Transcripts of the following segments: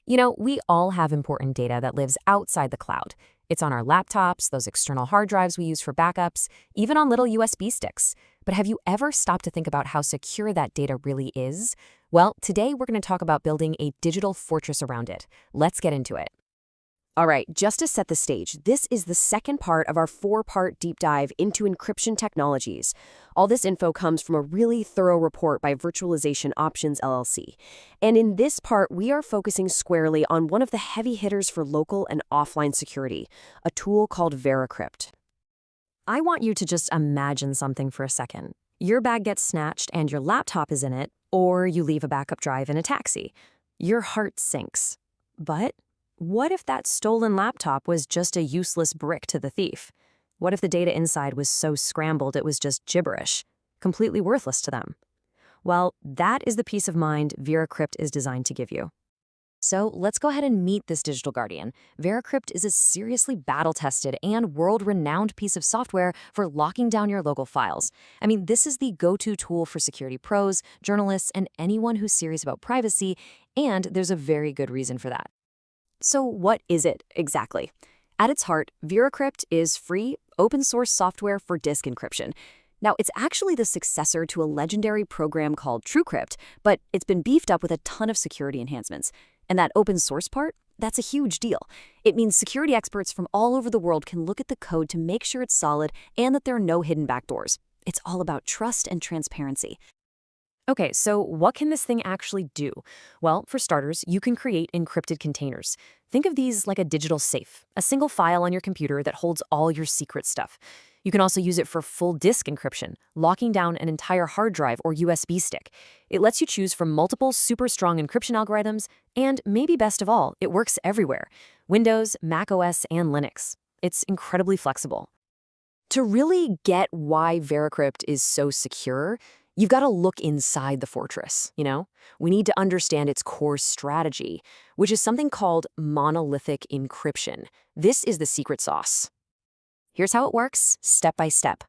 You know, we all have important data that lives outside the cloud. It's on our laptops, those external hard drives we use for backups, even on little USB sticks. But have you ever stopped to think about how secure that data really is? Well, today we're going to talk about building a digital fortress around it. Let's get into it. All right, just to set the stage, this is the second part of our four-part deep dive into encryption technologies. All this info comes from a really thorough report by Virtualization Options LLC. And in this part, we are focusing squarely on one of the heavy hitters for local and offline security, a tool called VeraCrypt. I want you to just imagine something for a second. Your bag gets snatched and your laptop is in it, or you leave a backup drive in a taxi. Your heart sinks. But what if that stolen laptop was just a useless brick to the thief? What if the data inside was so scrambled it was just gibberish, completely worthless to them? Well, that is the peace of mind VeraCrypt is designed to give you. So let's go ahead and meet this digital guardian. VeraCrypt is a seriously battle-tested and world-renowned piece of software for locking down your local files. I mean, this is the go-to tool for security pros, journalists, and anyone who's serious about privacy, and there's a very good reason for that. So what is it exactly? At its heart, VeraCrypt is free, open-source software for disk encryption. Now, it's actually the successor to a legendary program called TrueCrypt, but it's been beefed up with a ton of security enhancements. And that open-source part, that's a huge deal. It means security experts from all over the world can look at the code to make sure it's solid and that there are no hidden backdoors. It's all about trust and transparency. Okay, so what can this thing actually do? Well, for starters, you can create encrypted containers. Think of these like a digital safe, a single file on your computer that holds all your secret stuff. You can also use it for full disk encryption, locking down an entire hard drive or USB stick. It lets you choose from multiple super strong encryption algorithms, and maybe best of all, it works everywhere: Windows, Mac OS, and Linux. It's incredibly flexible. To really get why VeraCrypt is so secure, you've got to look inside the fortress, We need to understand its core strategy, which is something called monolithic encryption. This is the secret sauce. Here's how it works, step by step.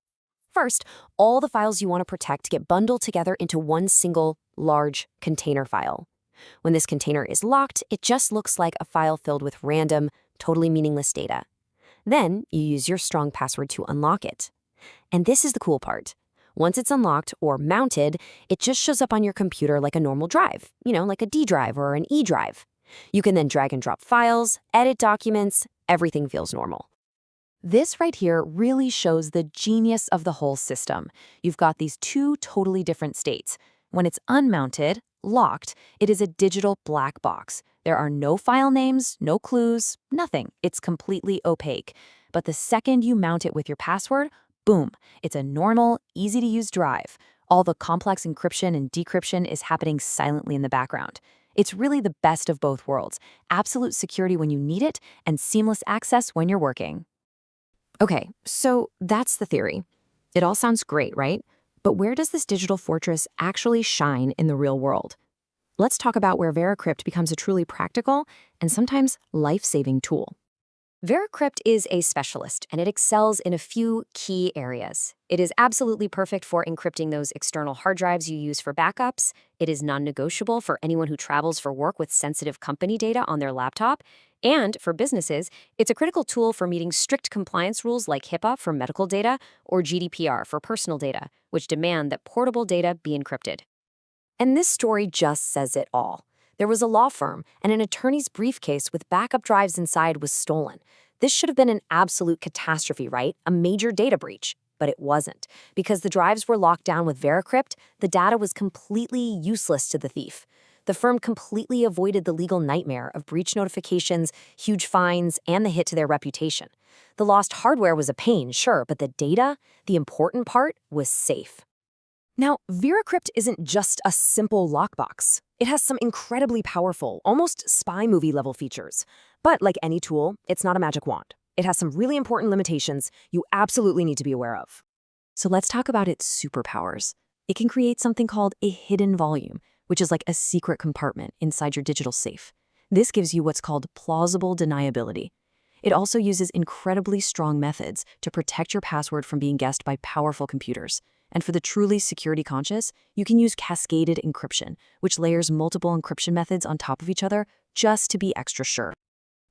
First, all the files you want to protect get bundled together into one single, large container file. When this container is locked, it just looks like a file filled with random, totally meaningless data. Then, you use your strong password to unlock it. And this is the cool part. Once it's unlocked or mounted, it just shows up on your computer like a normal drive, like a D drive or an E drive. You can then drag and drop files, edit documents, everything feels normal. This right here really shows the genius of the whole system. You've got these two totally different states. When it's unmounted, locked, it is a digital black box. There are no file names, no clues, nothing. It's completely opaque. But the second you mount it with your password, boom, it's a normal, easy-to-use drive. All the complex encryption and decryption is happening silently in the background. It's really the best of both worlds: absolute security when you need it and seamless access when you're working. Okay, so that's the theory. It all sounds great, right? But where does this digital fortress actually shine in the real world? Let's talk about where VeraCrypt becomes a truly practical and sometimes life-saving tool. VeraCrypt is a specialist, and it excels in a few key areas. It is absolutely perfect for encrypting those external hard drives you use for backups. It is non-negotiable for anyone who travels for work with sensitive company data on their laptop. And for businesses, it's a critical tool for meeting strict compliance rules like HIPAA for medical data or GDPR for personal data, which demand that portable data be encrypted. And this story just says it all. There was a law firm, and an attorney's briefcase with backup drives inside was stolen. This should have been an absolute catastrophe, right? A major data breach. But it wasn't. Because the drives were locked down with VeraCrypt, the data was completely useless to the thief. The firm completely avoided the legal nightmare of breach notifications, huge fines, and the hit to their reputation. The lost hardware was a pain, sure, but the data, the important part, was safe. Now, VeraCrypt isn't just a simple lockbox. It has some incredibly powerful, almost spy movie-level features. But like any tool, it's not a magic wand. It has some really important limitations you absolutely need to be aware of. So let's talk about its superpowers. It can create something called a hidden volume, which is like a secret compartment inside your digital safe. This gives you what's called plausible deniability. It also uses incredibly strong methods to protect your password from being guessed by powerful computers. And for the truly security conscious, you can use cascaded encryption, which layers multiple encryption methods on top of each other just to be extra sure.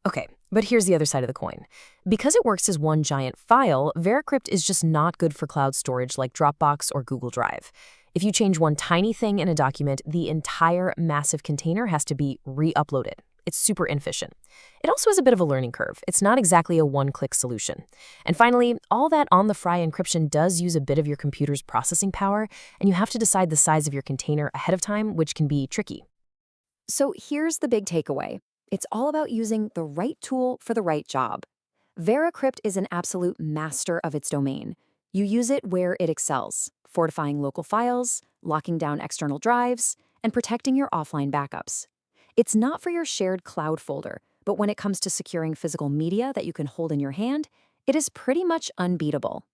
Okay, but here's the other side of the coin. Because it works as one giant file, VeraCrypt is just not good for cloud storage like Dropbox or Google Drive. If you change one tiny thing in a document, the entire massive container has to be re-uploaded. It's super inefficient. It also has a bit of a learning curve. It's not exactly a one-click solution. And finally, all that on-the-fly encryption does use a bit of your computer's processing power, and you have to decide the size of your container ahead of time, which can be tricky. So here's the big takeaway. It's all about using the right tool for the right job. VeraCrypt is an absolute master of its domain. You use it where it excels, fortifying local files, locking down external drives, and protecting your offline backups. It's not for your shared cloud folder, but when it comes to securing physical media that you can hold in your hand, it is pretty much unbeatable.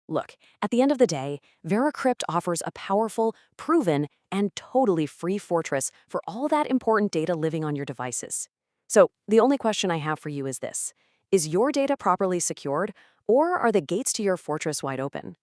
Look, at the end of the day, VeraCrypt offers a powerful, proven, and totally free fortress for all that important data living on your devices. So, the only question I have for you is this: is your data properly secured, or are the gates to your fortress wide open?